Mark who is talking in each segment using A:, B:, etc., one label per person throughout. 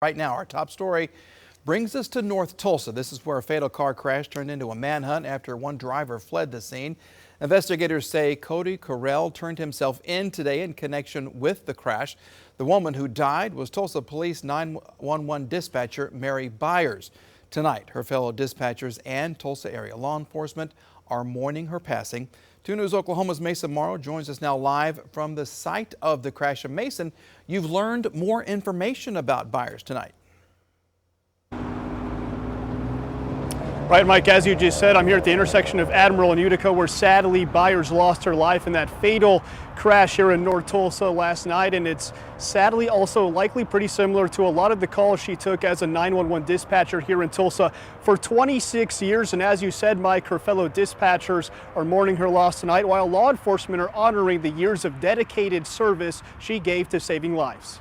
A: Right now, our top story brings us to North Tulsa. This is where a fatal car crash turned into a manhunt after one driver fled the scene. Investigators say Cody Carell turned himself in today in connection with the crash. The woman who died was Tulsa Police 911 dispatcher Mary Byers. Tonight, her fellow dispatchers and Tulsa area law enforcement are mourning her passing. 2 News Oklahoma's Mason Morrow joins us now live from the site of the crash. And Mason, you've learned more information about Byers tonight.
B: Right, Mike, as you just said, I'm here at the intersection of Admiral and Utica, where sadly Byers lost her life in that fatal crash here in North Tulsa last night. And it's sadly also likely pretty similar to a lot of the calls she took as a 911 dispatcher here in Tulsa for 26 years. And as you said, Mike, her fellow dispatchers are mourning her loss tonight, while law enforcement are honoring the years of dedicated service she gave to saving lives.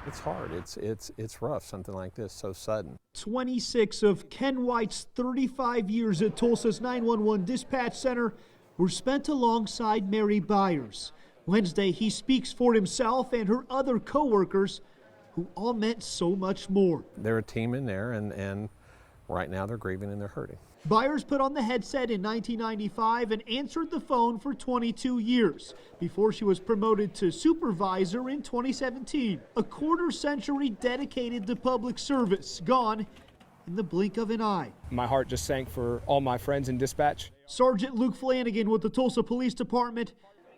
C: It's hard. It's rough, something like this, so sudden.
D: 26 of Ken White's 35 years at Tulsa's 911 dispatch center were spent alongside Mary Byers. Wednesday, he speaks for himself and her other co-workers who all meant so much more.
C: They're a team in there, and right now they're grieving and they're hurting.
D: Byers put on the headset in 1995 and answered the phone for 22 years before she was promoted to supervisor in 2017. A quarter-century dedicated to public service, gone in the blink of an eye.
E: My heart just sank for all my friends in dispatch.
D: Sergeant Luke Flanagan with the Tulsa Police Department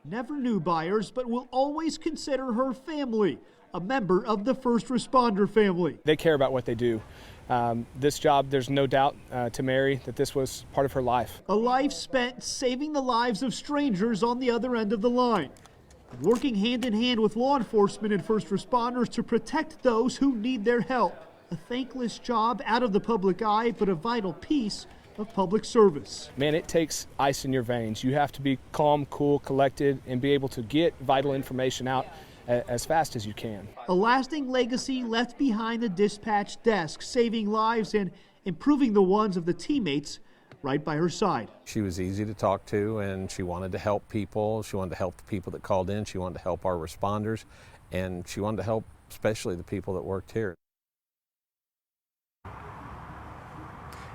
D: never knew Byers, but will always consider her family a member of the first responder family.
E: They care about what they do. This job, there's no doubt to Mary that this was part of her life.
D: A life spent saving the lives of strangers on the other end of the line, working hand in hand with law enforcement and first responders to protect those who need their help. A thankless job out of the public eye, but a vital piece of public service.
E: Man, it takes ice in your veins. You have to be calm, cool, collected, and be able to get vital information out as fast as you can.
D: A lasting legacy left behind the dispatch desk, saving lives and improving the ones of the teammates right by her side.
C: She was easy to talk to, and she wanted to help people. She wanted to help the people that called in. She wanted to help our responders, and she wanted to help especially the people that worked here.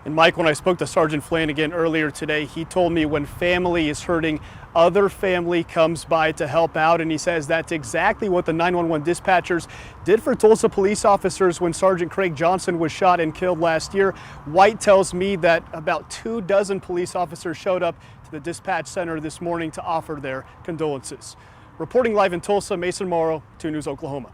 B: And Mike, when I spoke to Sergeant Flanagan earlier today, he told me when family is hurting, other family comes by to help out. And he says that's exactly what the 911 dispatchers did for Tulsa police officers when Sergeant Craig Johnson was shot and killed last year. White tells me that about 24 police officers showed up to the dispatch center this morning to offer their condolences. Reporting live in Tulsa, Mason Morrow, 2 News Oklahoma.